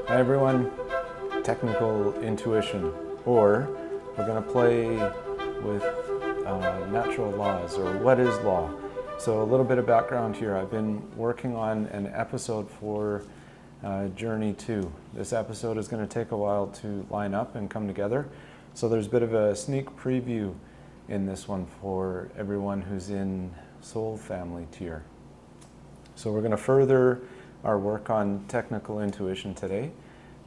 Hi everyone, technical intuition, or we're going to play with natural laws, or what is law. So a little bit of background here. I've been working on an episode for Journey 2. This episode is going to take a while to line up and come together. So there's a bit of a sneak preview in this one for everyone who's in Soul Family tier. So we're going to further our work on technical intuition today,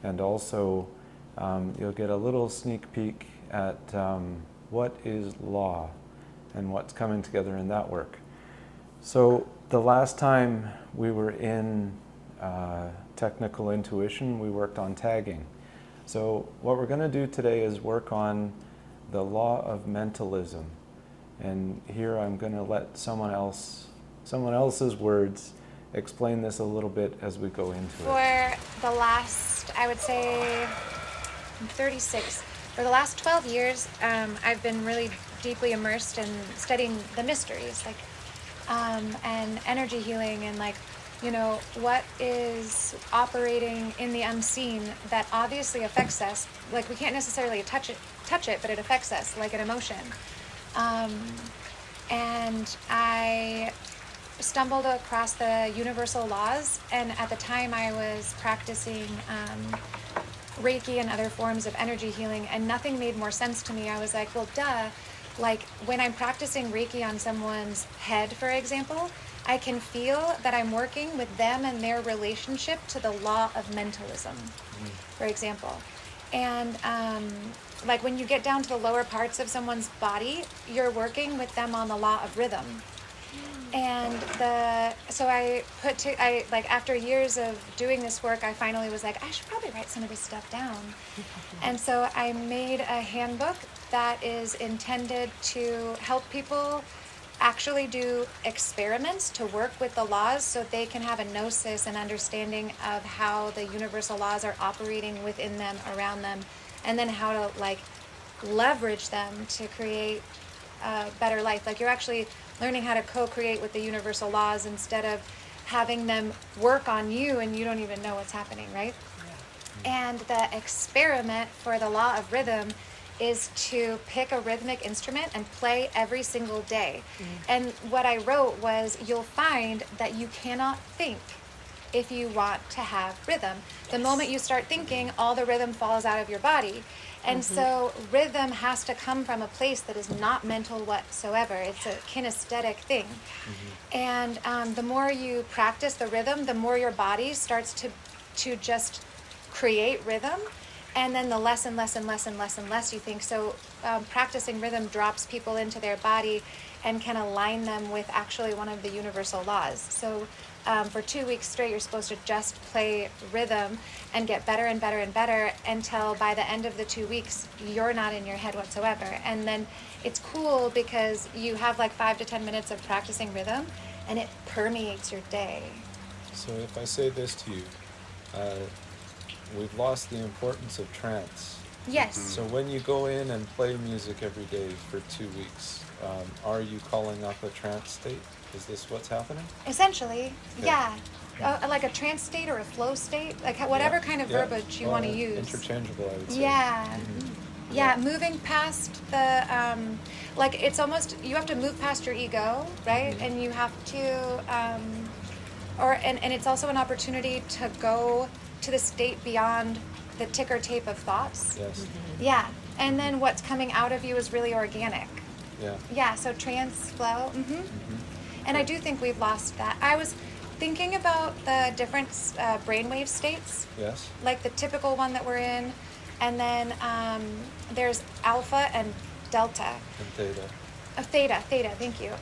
and also you'll get a little sneak peek at what is law and what's coming together in that work. So the last time we were in technical intuition, we worked on tagging. So what we're going to do today is work on the law of mentalism, and here I'm going to let someone else's words explain this a little bit as we go into it. For the last, I would say, I'm 36. For the last 12 years, I've been really deeply immersed in studying the mysteries, and energy healing, and what is operating in the unseen that obviously affects us. Like, we can't necessarily touch it, but it affects us, like an emotion. And I stumbled across the universal laws, and at the time I was practicing Reiki and other forms of energy healing, and nothing made more sense to me. I was like, well, duh, like when I'm practicing Reiki on someone's head, for example, I can feel that I'm working with them and their relationship to the law of mentalism, for example. And like when you get down to the lower parts of someone's body, you're working with them on the law of rhythm. And after years of doing this work, I finally was like, I should probably write some of this stuff down. And so I made a handbook that is intended to help people actually do experiments to work with the laws, so they can have a gnosis and understanding of how the universal laws are operating within them, around them, and then how to leverage them to create a better life. Like, you're actually learning how to co-create with the universal laws instead of having them work on you and you don't even know what's happening, right? Yeah. And the experiment for the law of rhythm is to pick a rhythmic instrument and play every single day. And what I wrote was, you'll find that you cannot think if you want to have rhythm. Yes. The moment you start thinking, all the rhythm falls out of your body. And so rhythm has to come from a place that is not mental whatsoever. It's a kinesthetic thing. And the more you practice the rhythm, the more your body starts to just create rhythm. And then the less and less and less and less and less you think. So practicing rhythm drops people into their body and can align them with actually one of the universal laws. So for 2 weeks straight, you're supposed to just play rhythm and get better and better and better until by the end of the 2 weeks, you're not in your head whatsoever. And then it's cool because you have 5 to 10 minutes of practicing rhythm, and it permeates your day. So if I say this to you, we've lost the importance of trance. Yes. So when you go in and play music every day for 2 weeks, are you calling up a trance state? Is this what's happening? Essentially, okay. Yeah. Like a trance state or a flow state, whatever kind of verbiage you want to use. Interchangeable, I would say. Yeah. Yeah, moving past the, it's almost, you have to move past your ego, right? And you have to, and it's also an opportunity to go to the state beyond the ticker tape of thoughts. Yes. Yeah, and then what's coming out of you is really organic. Yeah. Yeah, so trance, flow. And I do think we've lost that. I was thinking about the different brainwave states. Yes. Like the typical one that we're in, and then there's alpha and delta. And theta. Theta, thank you.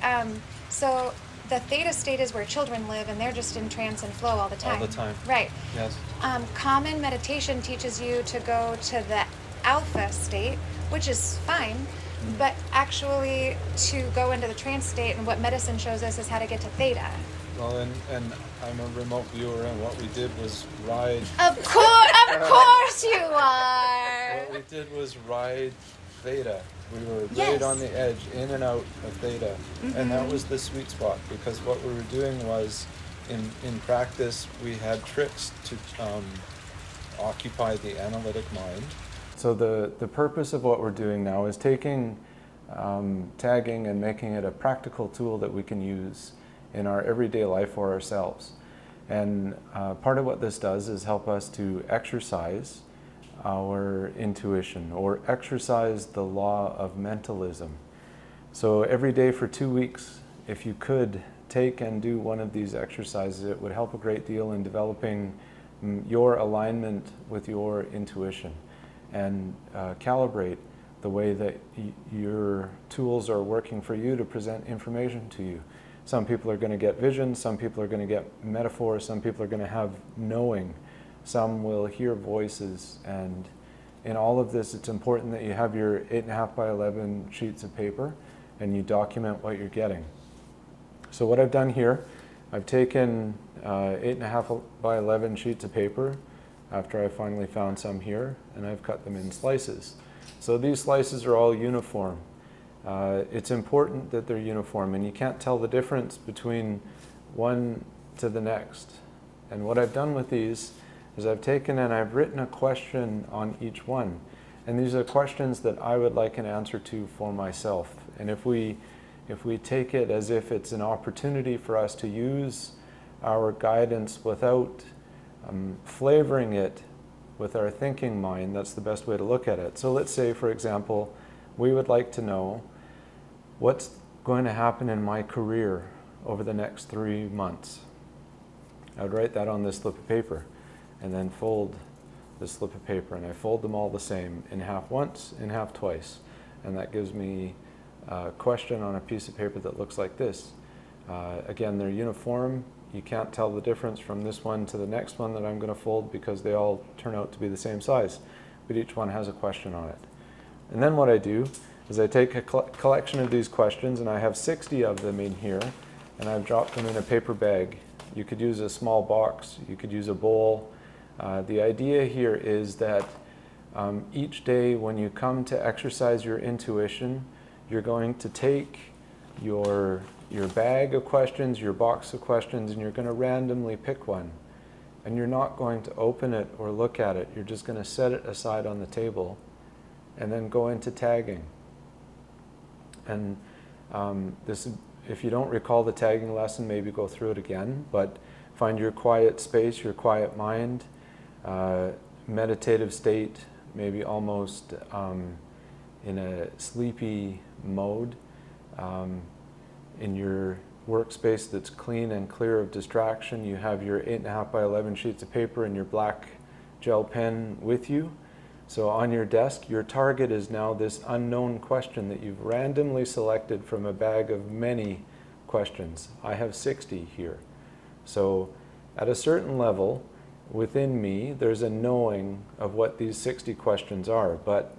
So the theta state is where children live, and they're just in trance and flow all the time. All the time. Right. Yes. Common meditation teaches you to go to the alpha state, which is fine. But actually, to go into the trance state, and what medicine shows us is how to get to theta. Well, and I'm a remote viewer, and what we did was ride. Of course you are. What we did was ride theta. We were Yes. right on the edge, in and out of theta, and that was the sweet spot, because what we were doing was in practice, we had tricks to occupy the analytic mind. So the purpose of what we're doing now is taking tagging and making it a practical tool that we can use in our everyday life for ourselves. And part of what this does is help us to exercise our intuition, or exercise the law of mentalism. So every day for 2 weeks, if you could take and do one of these exercises, it would help a great deal in developing your alignment with your intuition and calibrate the way that your tools are working for you to present information to you. Some people are going to get visions, some people are going to get metaphors, some people are going to have knowing, some will hear voices. And in all of this, it's important that you have your 8.5 by 11 sheets of paper and you document what you're getting. So what I've done here, I've taken 8.5 by 11 sheets of paper after I finally found some here, and I've cut them in slices. So these slices are all uniform. It's important that they're uniform, and you can't tell the difference between one to the next. And what I've done with these is I've taken and I've written a question on each one. And these are questions that I would like an answer to for myself. And if we take it as if it's an opportunity for us to use our guidance without flavoring it with our thinking mind, that's the best way to look at it. So let's say, for example, we would like to know what's going to happen in my career over the next 3 months. I would write that on this slip of paper and then fold this slip of paper, and I fold them all the same, in half once, in half twice. And that gives me a question on a piece of paper that looks like this. Again, they're uniform. You can't tell the difference from this one to the next one that I'm going to fold because they all turn out to be the same size, but each one has a question on it. And then what I do is I take a collection of these questions, and I have 60 of them in here, and I've dropped them in a paper bag. You could use a small box, you could use a bowl. The idea here is that each day when you come to exercise your intuition, you're going to take your bag of questions, your box of questions, and you're going to randomly pick one. And you're not going to open it or look at it. You're just going to set it aside on the table and then go into tagging. And if you don't recall the tagging lesson, maybe go through it again, but find your quiet space, your quiet mind, meditative state, maybe almost in a sleepy mode, in your workspace that's clean and clear of distraction. You have your 8.5 by 11 sheets of paper and your black gel pen with you. So on your desk, your target is now this unknown question that you've randomly selected from a bag of many questions. I have 60 here. So at a certain level within me, there's a knowing of what these 60 questions are, but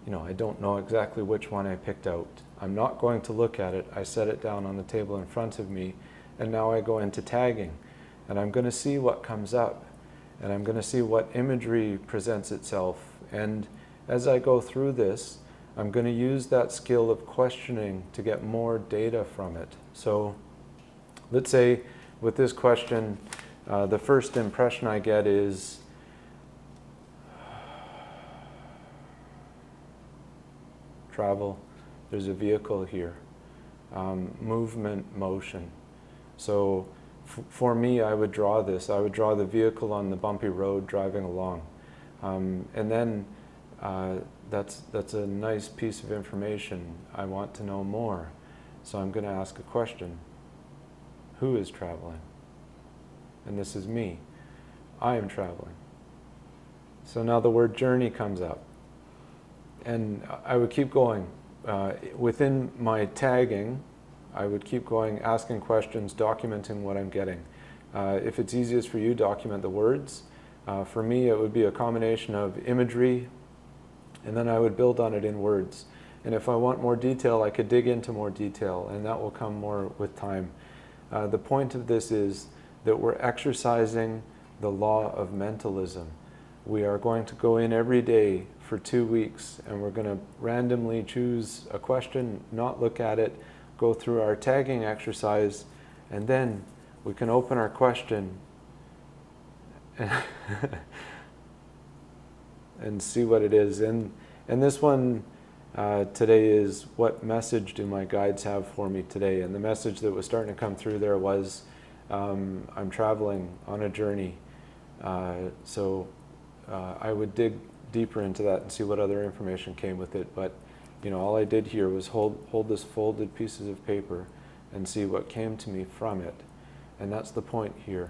I don't know exactly which one I picked out. I'm not going to look at it. I set it down on the table in front of me, and now I go into tagging, and I'm going to see what comes up, and I'm going to see what imagery presents itself. And as I go through this, I'm going to use that skill of questioning to get more data from it. So let's say with this question, the first impression I get is, travel, there's a vehicle here, movement, motion. So for me, I would draw this. I would draw the vehicle on the bumpy road driving along. And then that's a nice piece of information. I want to know more. So I'm going to ask a question. Who is traveling? And this is me. I am traveling. So now the word journey comes up. And I would keep going. Within my tagging, I would keep going, asking questions, documenting what I'm getting. If it's easiest for you, document the words. For me, it would be a combination of imagery, and then I would build on it in words. And if I want more detail, I could dig into more detail, and that will come more with time. The point of this is that we're exercising the law of mentalism. We are going to go in every day for 2 weeks, and we're going to randomly choose a question, not look at it, go through our tagging exercise, and then we can open our question and see what it is. And this one today is, what message do my guides have for me today? And the message that was starting to come through there was, I'm traveling on a journey. So I would dig deeper into that and see what other information came with it. But all I did here was hold this folded pieces of paper and see what came to me from it. And that's the point here.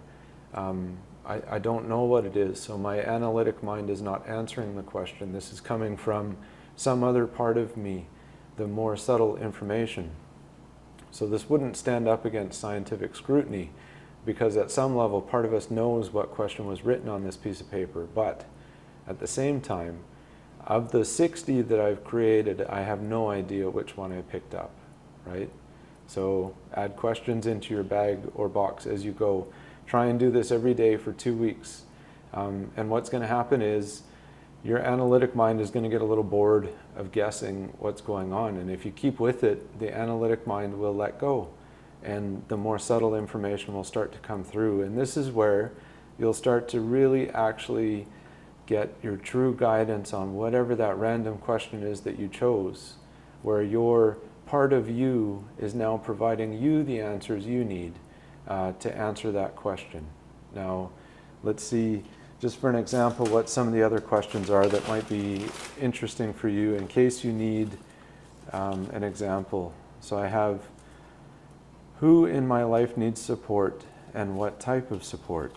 I don't know what it is, so my analytic mind is not answering the question. This is coming from some other part of me, the more subtle information. So this wouldn't stand up against scientific scrutiny, because at some level, part of us knows what question was written on this piece of paper. But at the same time, of the 60 that I've created, I have no idea which one I picked up, right? So add questions into your bag or box as you go. Try and do this every day for 2 weeks. And what's going to happen is your analytic mind is going to get a little bored of guessing what's going on. And if you keep with it, the analytic mind will let go. And the more subtle information will start to come through. And this is where you'll start to really actually get your true guidance on whatever that random question is that you chose, where your part of you is now providing you the answers you need to answer that question. Now, let's see, just for an example, what some of the other questions are that might be interesting for you in case you need an example. So I have, who in my life needs support and what type of support?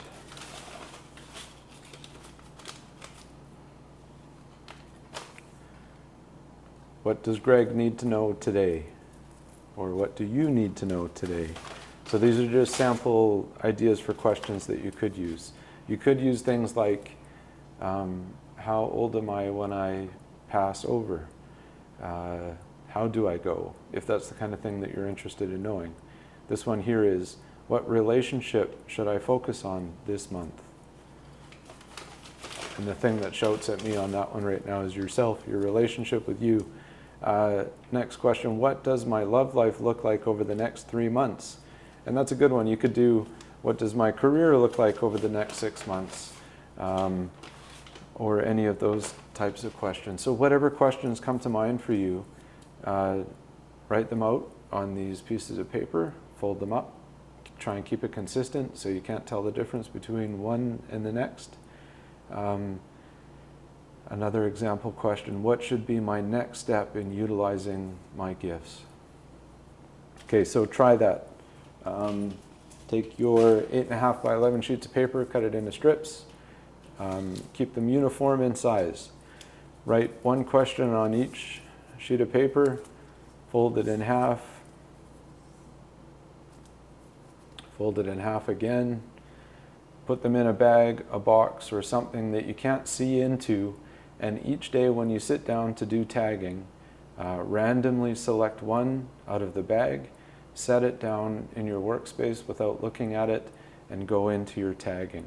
What does Greg need to know today? Or what do you need to know today? So these are just sample ideas for questions that you could use. You could use things like, how old am I when I pass over? How do I go? If that's the kind of thing that you're interested in knowing. This one here is, what relationship should I focus on this month? And the thing that shouts at me on that one right now is yourself, your relationship with you. Next question, what does my love life look like over the next 3 months? And that's a good one. You could do, what does my career look like over the next 6 months? Or any of those types of questions. So whatever questions come to mind for you, write them out on these pieces of paper, fold them up, try and keep it consistent so you can't tell the difference between one and the next. Another example question, what should be my next step in utilizing my gifts? Okay, so try that. Take your 8.5 by 11 sheets of paper, cut it into strips, keep them uniform in size. Write one question on each sheet of paper, fold it in half, fold it in half again, put them in a bag, a box, or something that you can't see into. And each day when you sit down to do tagging, randomly select one out of the bag, set it down in your workspace without looking at it, and go into your tagging.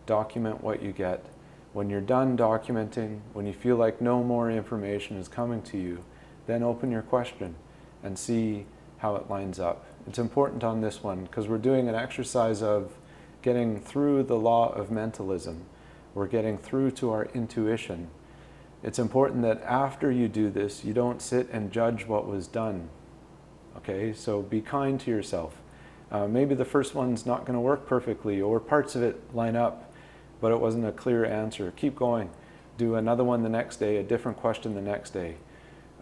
Document what you get. When you're done documenting, when you feel like no more information is coming to you, then open your question and see how it lines up. It's important on this one because we're doing an exercise of getting through the law of mentalism. We're getting through to our intuition. It's important that after you do this, you don't sit and judge what was done. Okay, so be kind to yourself. Maybe the first one's not going to work perfectly, or parts of it line up, but it wasn't a clear answer. Keep going. Do another one the next day, a different question the next day.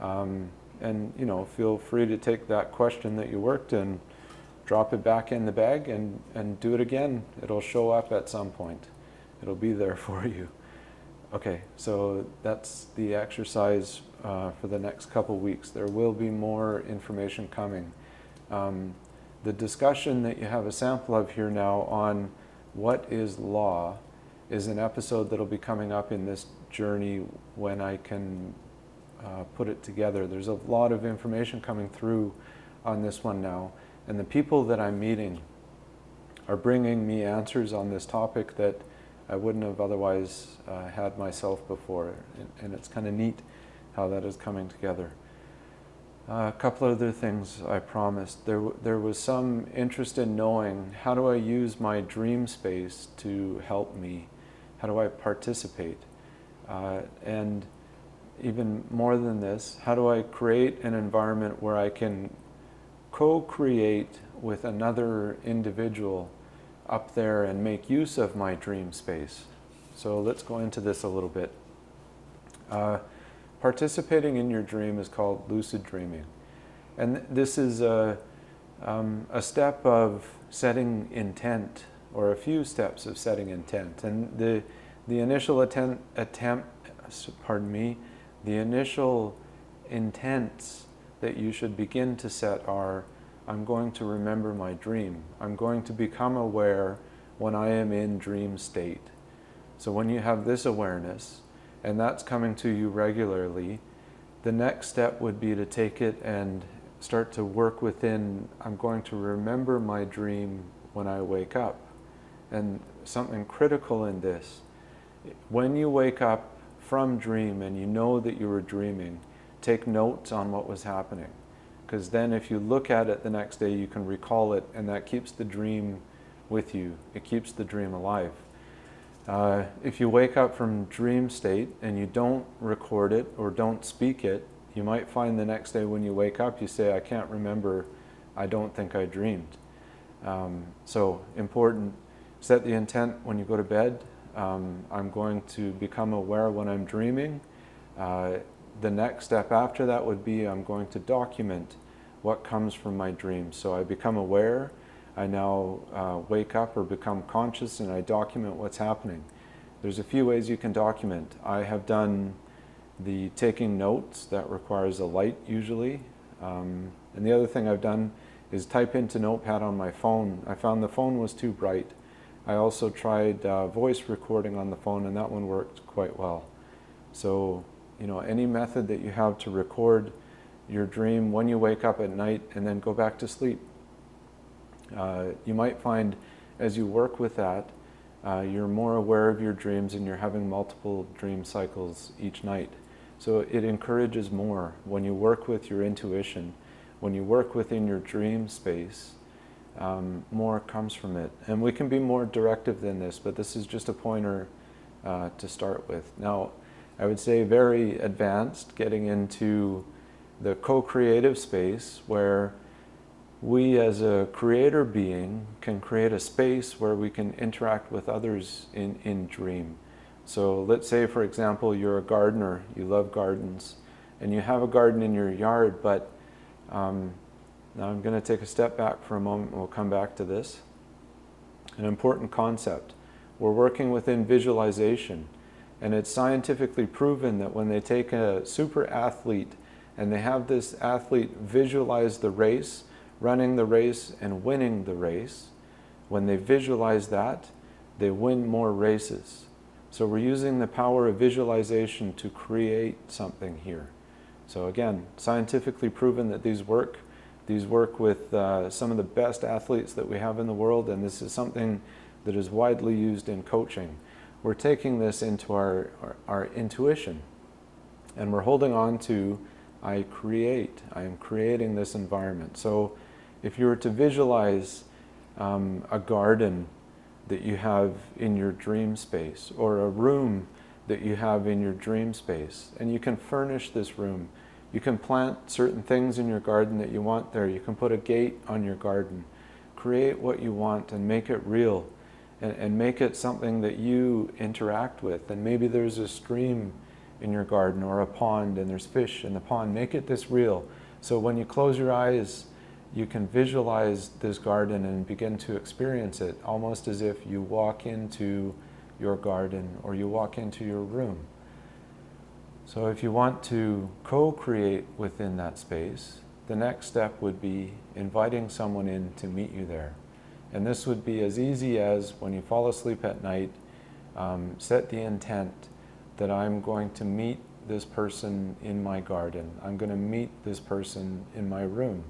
And feel free to take that question that you worked and drop it back in the bag and do it again. It'll show up at some point. It'll be there for you. Okay, so that's the exercise for the next couple weeks. There will be more information coming. The discussion that you have a sample of here now on what is law is an episode that'll be coming up in this journey when I can put it together. There's a lot of information coming through on this one now, and the people that I'm meeting are bringing me answers on this topic that I wouldn't have otherwise had myself before, and it's kind of neat how that is coming together. A couple other things I promised. There was some interest in knowing, how do I use my dream space to help me? How do I participate? And even more than this, how do I create an environment where I can co-create with another individual up there and make use of my dream space? So let's go into this a little bit. Participating in your dream is called lucid dreaming. And this is a step of setting intent, or a few steps of setting intent. And the initial the initial intents that you should begin to set are, I'm going to remember my dream. I'm going to become aware when I am in dream state. So when you have this awareness, and that's coming to you regularly, the next step would be to take it and start to work within, I'm going to remember my dream when I wake up. And something critical in this, when you wake up from dream and you know that you were dreaming, take notes on what was happening. Because then if you look at it the next day, you can recall it, and that keeps the dream with you. It keeps the dream alive. If you wake up from dream state and you don't record it or don't speak it, you might find the next day when you wake up, you say, I can't remember, I don't think I dreamed. So important, set the intent when you go to bed. I'm going to become aware when I'm dreaming. The next step after that would be, I'm going to document what comes from my dreams. So I become aware. I now wake up or become conscious, and I document what's happening. There's a few ways you can document. I have done the taking notes. That requires a light usually. And the other thing I've done is type into Notepad on my phone. I found the phone was too bright. I also tried voice recording on the phone, and that one worked quite well. So, any method that you have to record your dream when you wake up at night and then go back to sleep. You might find as you work with that, you're more aware of your dreams and you're having multiple dream cycles each night. So it encourages more when you work with your intuition, when you work within your dream space, more comes from it. And we can be more directive than this, but this is just a pointer to start with. Now, I would say very advanced, getting into the co-creative space where we as a creator being can create a space where we can interact with others in dream. So let's say, for example, you're a gardener, you love gardens, and you have a garden in your yard, but now I'm going to take a step back for a moment, and we'll come back to this. An important concept. We're working within visualization, and it's scientifically proven that when they take a super athlete and they have this athlete visualize the race, running the race and winning the race, when they visualize that, they win more races. So we're using the power of visualization to create something here. So again, scientifically proven that these work. These work with some of the best athletes that we have in the world, and this is something that is widely used in coaching. We're taking this into our intuition, and we're holding on to, I am creating this environment. So if you were to visualize a garden that you have in your dream space, or a room that you have in your dream space, and you can furnish this room. You can plant certain things in your garden that you want there. You can put a gate on your garden. Create what you want and make it real, and make it something that you interact with. And maybe there's a stream in your garden or a pond and there's fish in the pond. Make it this real. So when you close your eyes, you can visualize this garden and begin to experience it, almost as if you walk into your garden or you walk into your room. So if you want to co-create within that space, the next step would be inviting someone in to meet you there. And this would be as easy as, when you fall asleep at night, set the intent that I'm going to meet this person in my garden. I'm going to meet this person in my room.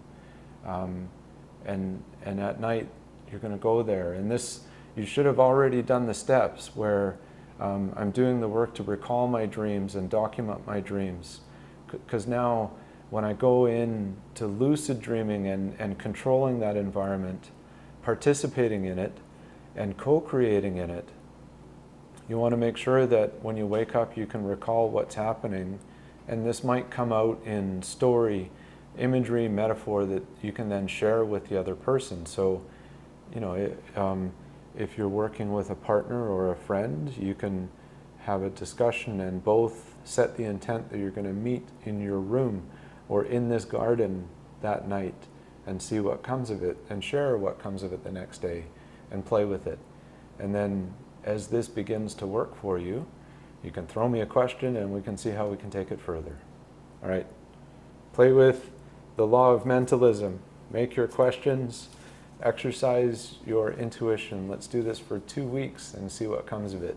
And at night, you're going to go there. And this, you should have already done the steps where I'm doing the work to recall my dreams and document my dreams. Because now when I go in to lucid dreaming and controlling that environment, participating in it, and co-creating in it, you want to make sure that when you wake up you can recall what's happening, and this might come out in story, imagery, metaphor that you can then share with the other person. So, if you're working with a partner or a friend, you can have a discussion and both set the intent that you're going to meet in your room or in this garden that night and see what comes of it and share what comes of it the next day and play with it. And then as this begins to work for you, you can throw me a question and we can see how we can take it further. All right. Play with the law of mentalism. Make your questions, exercise your intuition. Let's do this for 2 weeks and see what comes of it.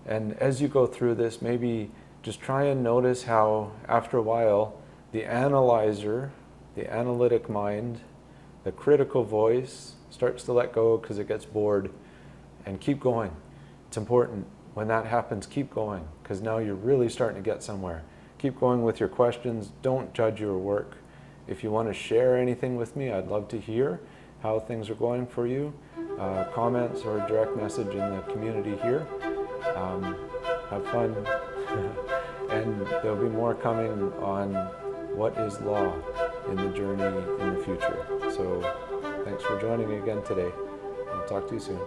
And as you go through this, maybe just try and notice how, after a while, the analyzer, the analytic mind, the critical voice starts to let go because it gets bored, and keep going. It's important. When that happens, keep going, because now you're really starting to get somewhere. Keep going with your questions. Don't judge your work. If you want to share anything with me, I'd love to hear how things are going for you. Comments or direct message in the community here. Have fun. And there'll be more coming on what is law in the journey in the future. So thanks for joining me again today. I'll talk to you soon.